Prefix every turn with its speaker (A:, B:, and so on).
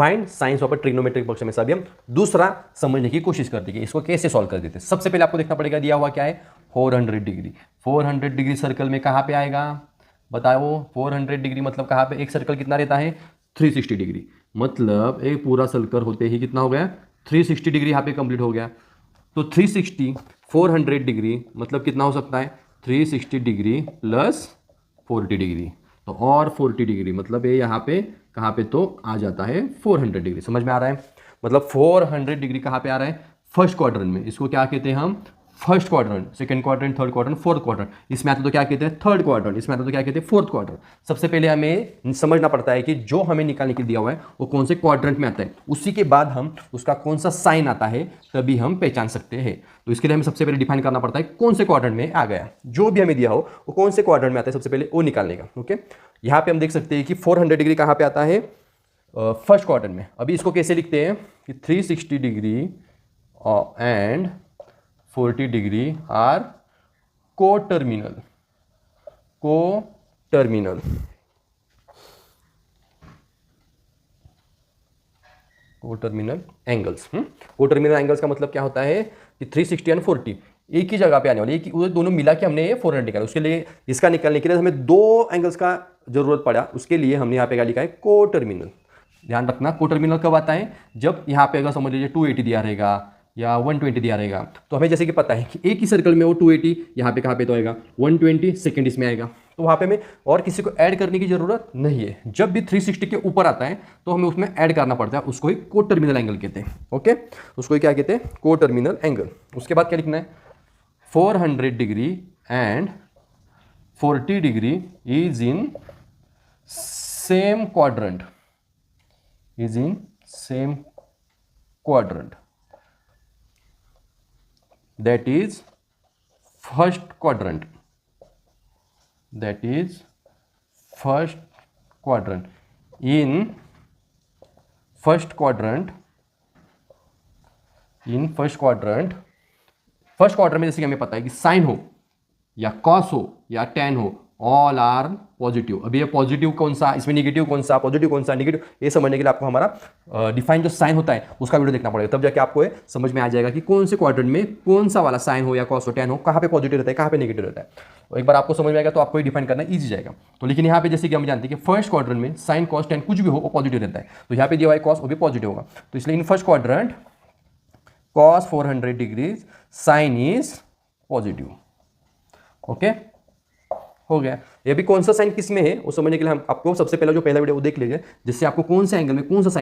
A: Find science of trigonometric function में सभी हम दूसरा समझने की कोशिश करते हैं कि इसको कैसे सॉल्व कर देते हैं। सबसे पहले आपको देखना पड़ेगा दिया हुआ क्या है 400 डिग्री। 400 डिग्री सर्कल में कहाँ पे आएगा बताओ। 400 डिग्री मतलब कहाँ पे, एक सर्कल कितना रहता है 360 डिग्री, मतलब एक पूरा सर्कल होते ही कितना हो गया 360 डिग्री यहाँ पे कंप्लीट हो गया। तो 360 400 डिग्री मतलब कितना हो सकता है 360 डिग्री प्लस 40 डिग्री, तो और 40 डिग्री मतलब ये यहाँ पे कहाँ पे तो आ जाता है 400 डिग्री। समझ में आ रहा है, मतलब 400 डिग्री कहाँ पे आ रहा है फर्स्ट क्वाड्रेंट में। इसको क्या कहते हैं हम first quadrant, second quadrant, third quadrant, fourth quadrant. इसमें आता तो क्या कहते हैं थर्ड क्वाड्रेंट, इसमें आता तो क्या कहते हैं फोर्थ क्वाड्रेंट। सबसे पहले हमें समझना पड़ता है कि जो हमें निकालने के दिया हुआ है वो कौन से क्वाड्रेंट में आता है, उसी के बाद हम उसका कौन सा साइन आता है तभी हम पहचान सकते हैं। तो इसके लिए हमें सबसे पहले डिफाइन करना पड़ता है कौन से क्वाड्रेंट में आ गया, जो भी हमें दिया हो वो कौन से क्वाड्रेंट में आता है सबसे पहले वो निकालने का। ओके, यहाँ पे हम देख सकते हैं कि 400 डिग्री कहाँ पे आता है फर्स्ट क्वाड्रेंट में। अभी इसको कैसे लिखते हैं कि 360 degree and 40 degree are coterminal, coterminal. Coterminal angles. Coterminal angles का मतलब क्या होता है कि 360 एंड 40 एक ही जगह पे आने वाले, एक ही दोनों मिला के हमने ये 400 निकाला। उसके लिए इसका निकालने के लिए हमें दो एंगल्स का जरूरत पड़ा, उसके लिए हमने यहाँ पे क्या लिखा है कोटर्मिनल। ध्यान रखना कोटर्मिनल कब आता है जब यहाँ पे अगर समझ लीजिए 280 दिया रहेगा या 120 दिया रहेगा, तो हमें जैसे कि पता है कि एक ही सर्कल में वो 280 यहाँ पे कहाँ पे तो आएगा 120 सेकंड इसमें आएगा, तो वहाँ पे हमें और किसी को ऐड करने की जरूरत नहीं है। जब भी 360 के ऊपर आता है तो हमें उसमें ऐड करना पड़ता है, उसको ही कोटर्मिनल एंगल कहते हैं। ओके, उसको ही क्या कहते हैं कोटर्मिनल एंगल। उसके बाद क्या लिखना है 400 degree and 40 degree is in same quadrant, is in same quadrant, that is first quadrant, that is first quadrant, in first quadrant, in first quadrant, first quadrant में जैसे कि हमें पता है कि साइन हो या कॉस हो या टेन हो ऑल आर पॉजिटिव। अभी ये पॉजिटिव कौन सा, इसमें नेगेटिव कौन सा, पॉजिटिव कौन सा, नेगेटिव, ये समझने के लिए आपको हमारा डिफाइन जो साइन होता है उसका वीडियो देखना पड़ेगा, तब जाके आपको ये समझ में आ जाएगा कि कौन से क्वाड्रेंट में कौन सा वाला साइन हो या कॉस हो टेन हो कहाँ पे पॉजिटिव रहता है कहाँ पे नेगेटिव रहता है। तो एक बार आपको समझ में आएगा तो आपको ये डिफाइन करना ईजी जाएगा। तो लेकिन यहाँ पे जैसे कि हम जानते हैं कि फर्स्ट क्वाड्रेंट में साइन कॉस टेन कुछ भी हो वो पॉजिटिव रहता है, तो यहाँ पे दिया हुआ है कॉस वो भी पॉजिटिव होगा। तो इसलिए in first quadrant cos 400 degrees sine is positive. Okay, हो गया। ये भी कौन सा साइन किस में है वो समझने के लिए हम आपको सबसे पहला जो पहला वीडियो वो देख लीजिए, जिससे आपको कौन से एंगल में कौन सा